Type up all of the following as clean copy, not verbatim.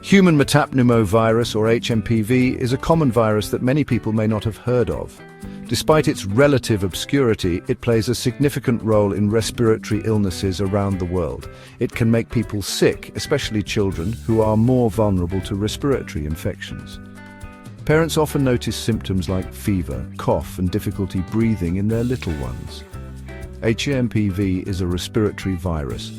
Human Metapneumovirus, or HMPV, is a common virus that many people may not have heard of. Despite its relative obscurity, it plays a significant role in respiratory illnesses around the world. It can make people sick, especially children, who are more vulnerable to respiratory infections. Parents often notice symptoms like fever, cough, and difficulty breathing in their little ones. HMPV is a respiratory virus,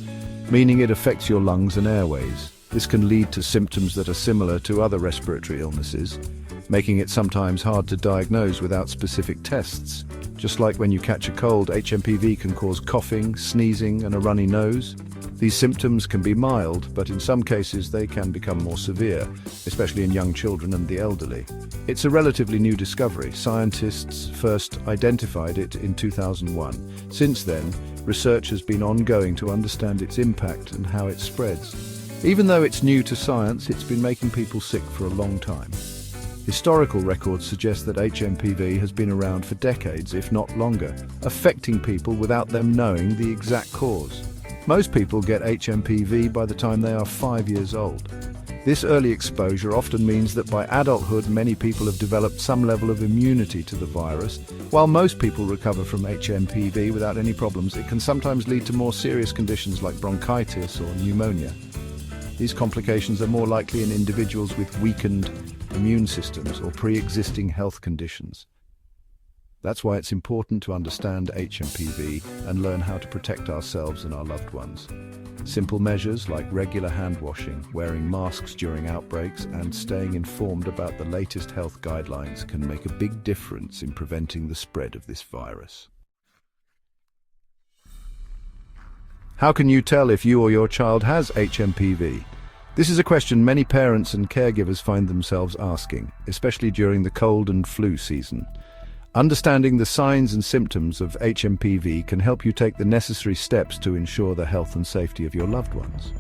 meaning it affects your lungs and airways. This can lead to symptoms that are similar to other respiratory illnesses, making it sometimes hard to diagnose without specific tests. Just like when you catch a cold, HMPV can cause coughing, sneezing, and a runny nose. These symptoms can be mild, but in some cases they can become more severe, especially in young children and the elderly. It's a relatively new discovery. Scientists first identified it in 2001. Since then, research has been ongoing to understand its impact and how it spreads. Even though it's new to science, it's been making people sick for a long time. Historical records suggest that HMPV has been around for decades, if not longer, affecting people without them knowing the exact cause. Most people get HMPV by the time they are 5 years old. This early exposure often means that by adulthood, many people have developed some level of immunity to the virus. While most people recover from HMPV without any problems, it can sometimes lead to more serious conditions like bronchitis or pneumonia. These complications are more likely in individuals with weakened immune systems or pre-existing health conditions. That's why it's important to understand HMPV and learn how to protect ourselves and our loved ones. Simple measures like regular hand washing, wearing masks during outbreaks, and staying informed about the latest health guidelines can make a big difference in preventing the spread of this virus. How can you tell if you or your child has HMPV? This is a question many parents and caregivers find themselves asking, especially during the cold and flu season. Understanding the signs and symptoms of HMPV can help you take the necessary steps to ensure the health and safety of your loved ones.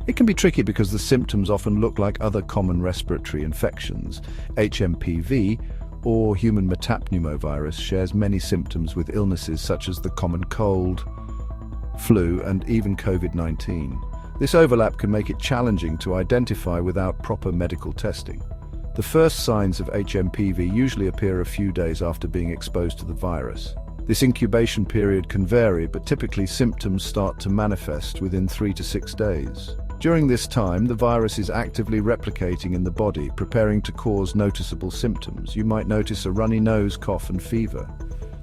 It can be tricky because the symptoms often look like other common respiratory infections. HMPV, or human metapneumovirus, shares many symptoms with illnesses such as the common cold, flu, and even COVID-19. This overlap can make it challenging to identify without proper medical testing. The first signs of HMPV usually appear a few days after being exposed to the virus. This incubation period can vary, but typically symptoms start to manifest within 3 to 6 days. During this time, the virus is actively replicating in the body, preparing to cause noticeable symptoms. You might notice a runny nose, cough, and fever.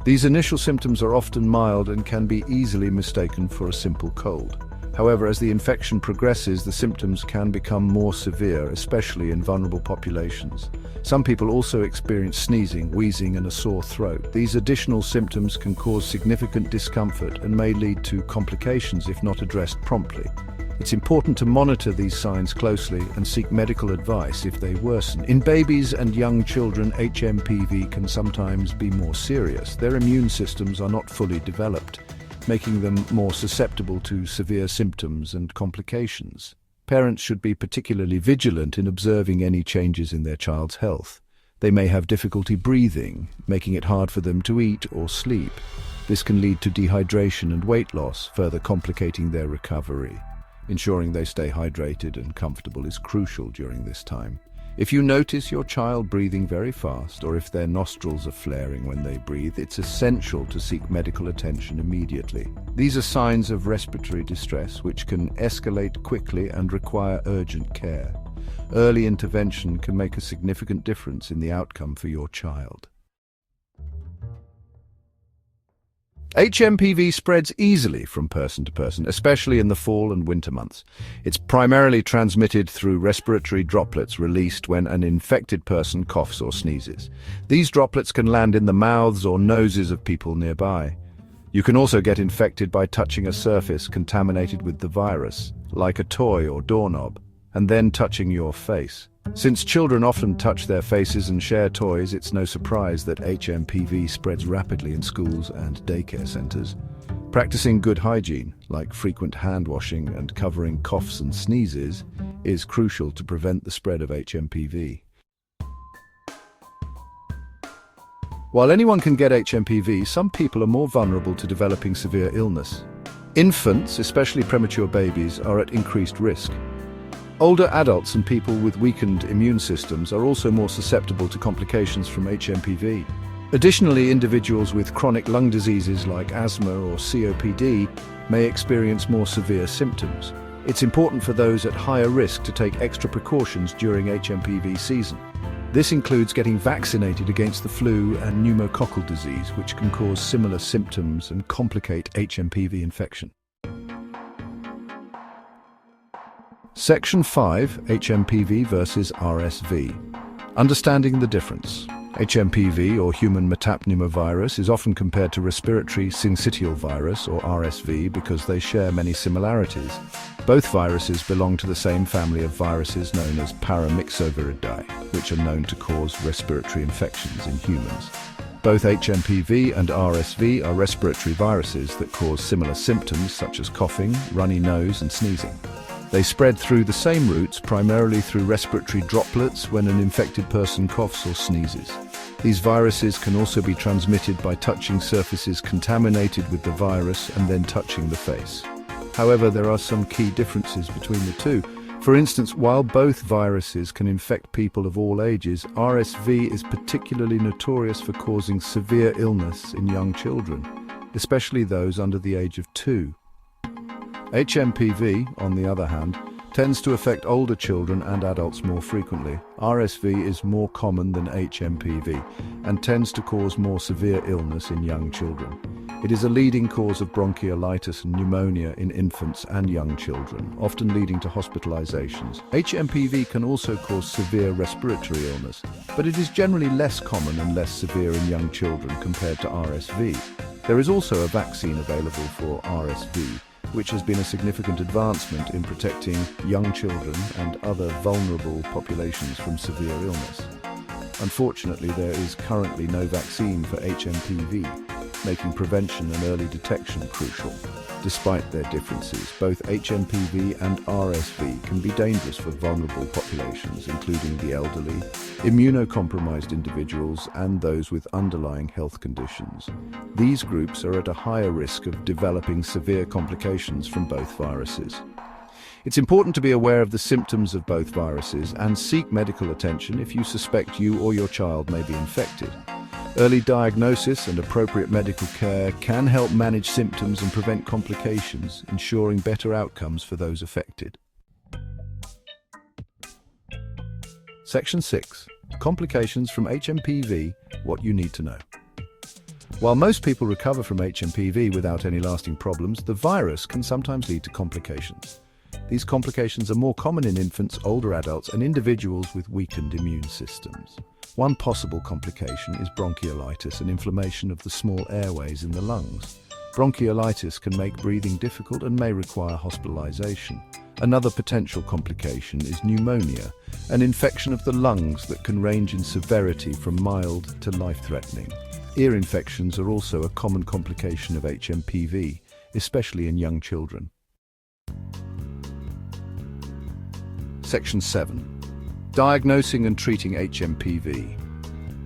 These initial symptoms are often mild and can be easily mistaken for a simple cold. However, as the infection progresses, the symptoms can become more severe, especially in vulnerable populations. Some people also experience sneezing, wheezing, and a sore throat. These additional symptoms can cause significant discomfort and may lead to complications if not addressed promptly. It's important to monitor these signs closely and seek medical advice if they worsen. In babies and young children, HMPV can sometimes be more serious. Their immune systems are not fully developed, making them more susceptible to severe symptoms and complications. Parents should be particularly vigilant in observing any changes in their child's health. They may have difficulty breathing, making it hard for them to eat or sleep. This can lead to dehydration and weight loss, further complicating their recovery. Ensuring they stay hydrated and comfortable is crucial during this time. If you notice your child breathing very fast, or if their nostrils are flaring when they breathe, it's essential to seek medical attention immediately. These are signs of respiratory distress, which can escalate quickly and require urgent care. Early intervention can make a significant difference in the outcome for your child. HMPV spreads easily from person to person, especially in the fall and winter months. It's primarily transmitted through respiratory droplets released when an infected person coughs or sneezes. These droplets can land in the mouths or noses of people nearby. You can also get infected by touching a surface contaminated with the virus, like a toy or doorknob, and then touching your face. Since children often touch their faces and share toys, it's no surprise that HMPV spreads rapidly in schools and daycare centers. Practicing good hygiene, like frequent hand washing and covering coughs and sneezes, is crucial to prevent the spread of HMPV. While anyone can get HMPV, some people are more vulnerable to developing severe illness. Infants, especially premature babies, are at increased risk. Older adults and people with weakened immune systems are also more susceptible to complications from HMPV. Additionally, individuals with chronic lung diseases like asthma or COPD may experience more severe symptoms. It's important for those at higher risk to take extra precautions during HMPV season. This includes getting vaccinated against the flu and pneumococcal disease, which can cause similar symptoms and complicate HMPV infection. Section 5, HMPV versus RSV. Understanding the difference. HMPV, or human metapneumovirus, is often compared to respiratory syncytial virus, or RSV, because they share many similarities. Both viruses belong to the same family of viruses known as paramyxoviridae, which are known to cause respiratory infections in humans. Both HMPV and RSV are respiratory viruses that cause similar symptoms such as coughing, runny nose, and sneezing. They spread through the same routes, primarily through respiratory droplets when an infected person coughs or sneezes. These viruses can also be transmitted by touching surfaces contaminated with the virus and then touching the face. However, there are some key differences between the two. For instance, while both viruses can infect people of all ages, RSV is particularly notorious for causing severe illness in young children, especially those under the age of 2. HMPV, on the other hand, tends to affect older children and adults more frequently. RSV is more common than HMPV and tends to cause more severe illness in young children. It is a leading cause of bronchiolitis and pneumonia in infants and young children, often leading to hospitalizations. HMPV can also cause severe respiratory illness, but it is generally less common and less severe in young children compared to RSV. There is also a vaccine available for RSV, which has been a significant advancement in protecting young children and other vulnerable populations from severe illness. Unfortunately, there is currently no vaccine for HMPV, making prevention and early detection crucial. Despite their differences, both HMPV and RSV can be dangerous for vulnerable populations, including the elderly, immunocompromised individuals, and those with underlying health conditions. These groups are at a higher risk of developing severe complications from both viruses. It's important to be aware of the symptoms of both viruses and seek medical attention if you suspect you or your child may be infected. Early diagnosis and appropriate medical care can help manage symptoms and prevent complications, ensuring better outcomes for those affected. Section 6. Complications from HMPV, what you need to know. While most people recover from HMPV without any lasting problems, the virus can sometimes lead to complications. These complications are more common in infants, older adults, and individuals with weakened immune systems. One possible complication is bronchiolitis, an inflammation of the small airways in the lungs. Bronchiolitis can make breathing difficult and may require hospitalization. Another potential complication is pneumonia, an infection of the lungs that can range in severity from mild to life-threatening. Ear infections are also a common complication of HMPV, especially in young children. Section 7. Diagnosing and treating HMPV.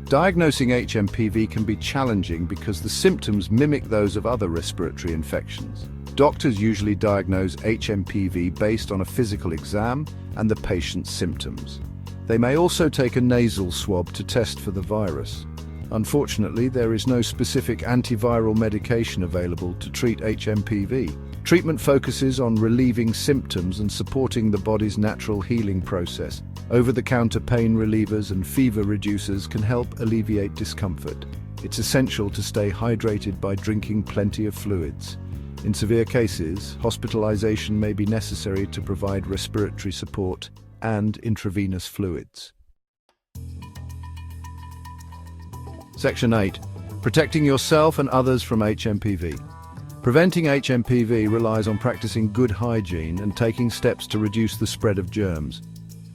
Diagnosing HMPV can be challenging because the symptoms mimic those of other respiratory infections. Doctors usually diagnose HMPV based on a physical exam and the patient's symptoms. They may also take a nasal swab to test for the virus. Unfortunately, there is no specific antiviral medication available to treat HMPV. Treatment focuses on relieving symptoms and supporting the body's natural healing process. Over-the-counter pain relievers and fever reducers can help alleviate discomfort. It's essential to stay hydrated by drinking plenty of fluids. In severe cases, hospitalization may be necessary to provide respiratory support and intravenous fluids. Section 8. Protecting yourself and others from HMPV. Preventing HMPV relies on practicing good hygiene and taking steps to reduce the spread of germs.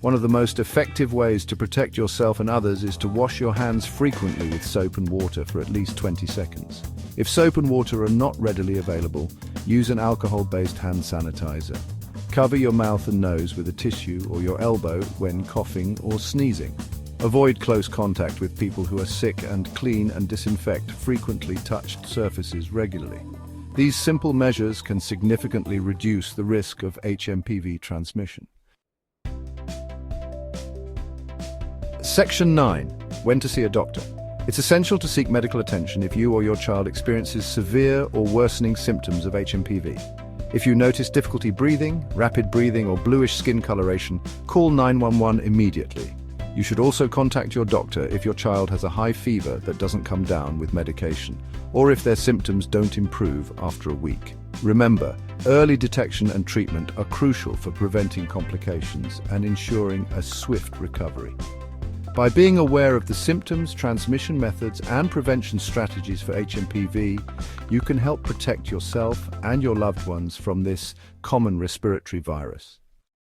One of the most effective ways to protect yourself and others is to wash your hands frequently with soap and water for at least 20 seconds. If soap and water are not readily available, use an alcohol-based hand sanitizer. Cover your mouth and nose with a tissue or your elbow when coughing or sneezing. Avoid close contact with people who are sick and clean and disinfect frequently touched surfaces regularly. These simple measures can significantly reduce the risk of HMPV transmission. Section 9. When to see a doctor. It's essential to seek medical attention if you or your child experiences severe or worsening symptoms of HMPV. If you notice difficulty breathing, rapid breathing, or bluish skin coloration, call 911 immediately. You should also contact your doctor if your child has a high fever that doesn't come down with medication, or if their symptoms don't improve after a week. Remember, early detection and treatment are crucial for preventing complications and ensuring a swift recovery. By being aware of the symptoms, transmission methods, and prevention strategies for HMPV, you can help protect yourself and your loved ones from this common respiratory virus.